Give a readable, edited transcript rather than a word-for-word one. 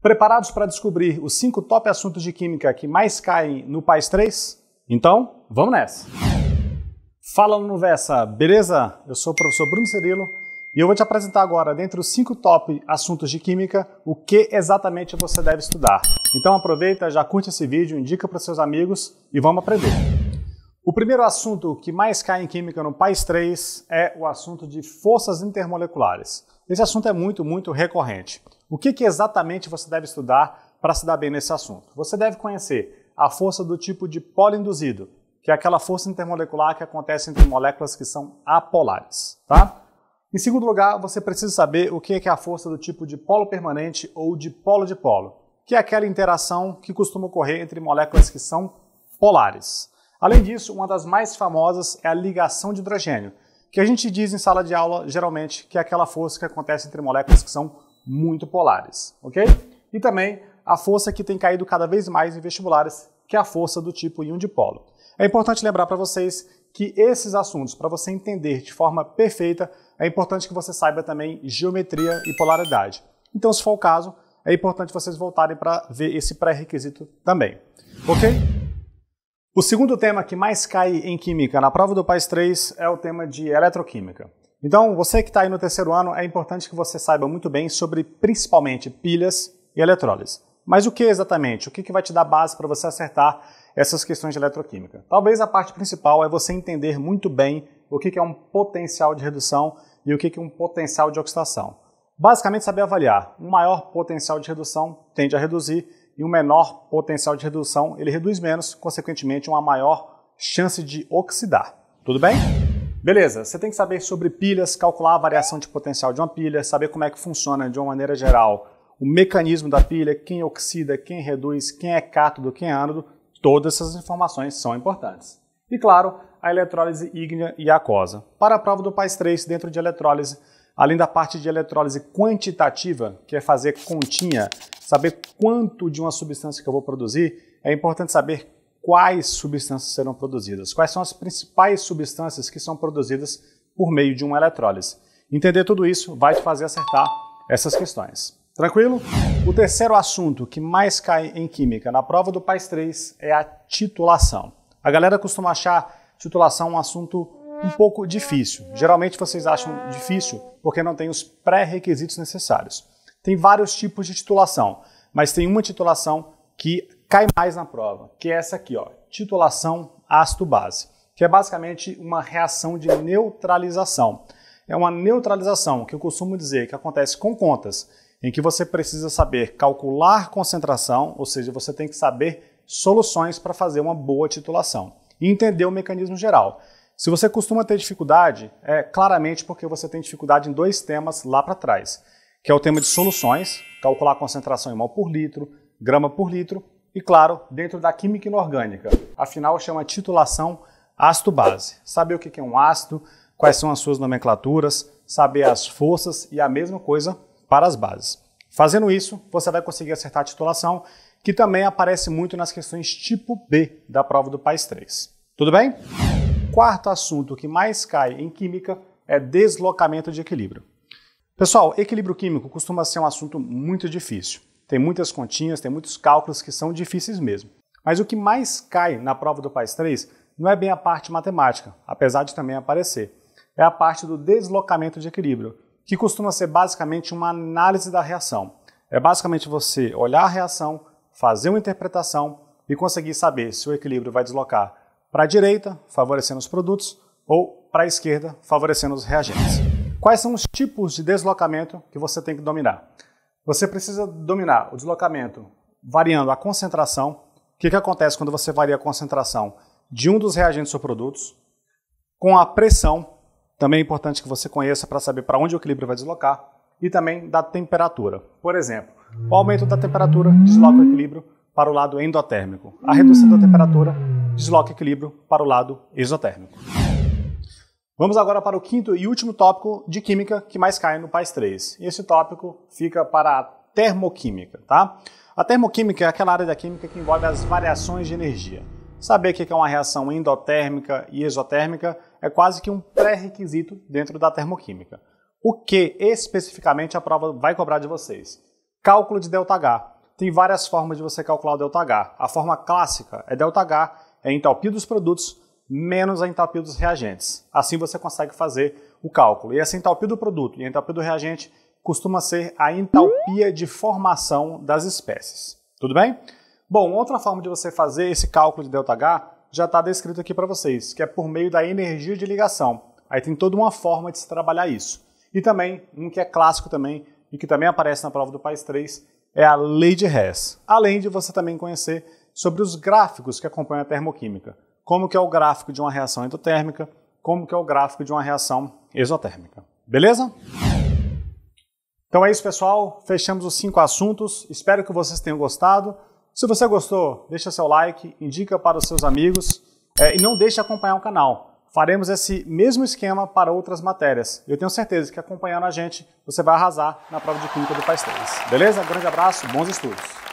Preparados para descobrir os 5 top assuntos de química que mais caem no PAS 3? Então, vamos nessa! Fala no Versa, beleza? Eu sou o professor Bruno Cirilo e eu vou te apresentar agora, dentre os 5 top assuntos de química, o que exatamente você deve estudar. Então aproveita, já curte esse vídeo, indica para seus amigos e vamos aprender. O primeiro assunto que mais cai em química no PAS 3 é o assunto de forças intermoleculares. Esse assunto é muito recorrente. O que exatamente você deve estudar para se dar bem nesse assunto? Você deve conhecer a força do tipo de polo induzido, que é aquela força intermolecular que acontece entre moléculas que são apolares, tá? Em segundo lugar, você precisa saber o que é a força do tipo de polo permanente ou de polo, que é aquela interação que costuma ocorrer entre moléculas que são polares. Além disso, uma das mais famosas é a ligação de hidrogênio, que a gente diz em sala de aula, geralmente, que é aquela força que acontece entre moléculas que são muito polares, ok? E também a força que tem caído cada vez mais em vestibulares, que é a força do tipo íon dipolo. É importante lembrar para vocês que esses assuntos, para você entender de forma perfeita, é importante que você saiba também geometria e polaridade. Então, se for o caso, é importante vocês voltarem para ver esse pré-requisito também, ok? O segundo tema que mais cai em química na prova do PAS 3 é o tema de eletroquímica. Então, você que está aí no terceiro ano, é importante que você saiba muito bem sobre, principalmente, pilhas e eletrólise. Mas o que exatamente? O que vai te dar base para você acertar essas questões de eletroquímica? Talvez a parte principal é você entender muito bem o que é um potencial de redução e o que é um potencial de oxidação. Basicamente, saber avaliar. Um maior potencial de redução tende a reduzir e um menor potencial de redução, ele reduz menos, consequentemente, uma maior chance de oxidar. Tudo bem? Beleza, você tem que saber sobre pilhas, calcular a variação de potencial de uma pilha, saber como é que funciona de uma maneira geral o mecanismo da pilha, quem oxida, quem reduz, quem é cátodo, quem é ânodo, todas essas informações são importantes. E claro, a eletrólise ígnea e aquosa. Para a prova do PAS 3, dentro de eletrólise, além da parte de eletrólise quantitativa, que é fazer continha, saber quanto de uma substância que eu vou produzir, é importante saber quais substâncias serão produzidas, quais são as principais substâncias que são produzidas por meio de uma eletrólise. Entender tudo isso vai te fazer acertar essas questões. Tranquilo? O terceiro assunto que mais cai em química na prova do PAS 3 é a titulação. A galera costuma achar titulação um assunto um pouco difícil. Geralmente vocês acham difícil porque não tem os pré-requisitos necessários. Tem vários tipos de titulação, mas tem uma titulação que cai mais na prova, que é essa aqui, ó, titulação ácido-base, que é basicamente uma reação de neutralização. É uma neutralização que eu costumo dizer que acontece com contas, em que você precisa saber calcular concentração, ou seja, você tem que saber soluções para fazer uma boa titulação e entender o mecanismo geral. Se você costuma ter dificuldade, é claramente porque você tem dificuldade em 2 temas lá para trás, que é o tema de soluções, calcular a concentração em mol por litro, grama por litro, e claro, dentro da química inorgânica. Afinal, chama titulação ácido-base. Saber o que é um ácido, quais são as suas nomenclaturas, saber as forças e a mesma coisa para as bases. Fazendo isso, você vai conseguir acertar a titulação, que também aparece muito nas questões tipo B da prova do PAS 3. Tudo bem? Quarto assunto que mais cai em química é deslocamento de equilíbrio. Pessoal, equilíbrio químico costuma ser um assunto muito difícil. Tem muitas continhas, tem muitos cálculos que são difíceis mesmo. Mas o que mais cai na prova do PAS 3 não é bem a parte matemática, apesar de também aparecer. É a parte do deslocamento de equilíbrio, que costuma ser basicamente uma análise da reação. É basicamente você olhar a reação, fazer uma interpretação e conseguir saber se o equilíbrio vai deslocar para a direita, favorecendo os produtos, ou para a esquerda, favorecendo os reagentes. Quais são os tipos de deslocamento que você tem que dominar? Você precisa dominar o deslocamento variando a concentração. O que acontece quando você varia a concentração de um dos reagentes ou produtos? Com a pressão, também é importante que você conheça para saber para onde o equilíbrio vai deslocar. E também da temperatura. Por exemplo, o aumento da temperatura desloca o equilíbrio para o lado endotérmico. A redução da temperatura desloca o equilíbrio para o lado exotérmico. Vamos agora para o quinto e último tópico de química que mais cai no PAS 3. E esse tópico fica para a termoquímica, tá? A termoquímica é aquela área da química que envolve as variações de energia. Saber o que é uma reação endotérmica e exotérmica é quase que um pré-requisito dentro da termoquímica. O que especificamente a prova vai cobrar de vocês? Cálculo de ΔH. tem várias formas de você calcular o ΔH. A forma clássica é ΔH, é a entalpia dos produtos menos a entalpia dos reagentes. Assim você consegue fazer o cálculo. E essa entalpia do produto e a entalpia do reagente costuma ser a entalpia de formação das espécies. Tudo bem? Bom, outra forma de você fazer esse cálculo de ΔH já está descrito aqui para vocês, que é por meio da energia de ligação. Aí tem toda uma forma de se trabalhar isso. E também, um que é clássico também, e que também aparece na prova do PAIS 3, é a lei de Hess. Além de você também conhecer sobre os gráficos que acompanham a termoquímica. Como que é o gráfico de uma reação endotérmica, como que é o gráfico de uma reação exotérmica. Beleza? Então é isso, pessoal. Fechamos os 5 assuntos. Espero que vocês tenham gostado. Se você gostou, deixa seu like, indica para os seus amigos e não deixe de acompanhar o canal. Faremos esse mesmo esquema para outras matérias. Eu tenho certeza que acompanhando a gente, você vai arrasar na prova de Química do PAIS 3. Beleza? Grande abraço, bons estudos!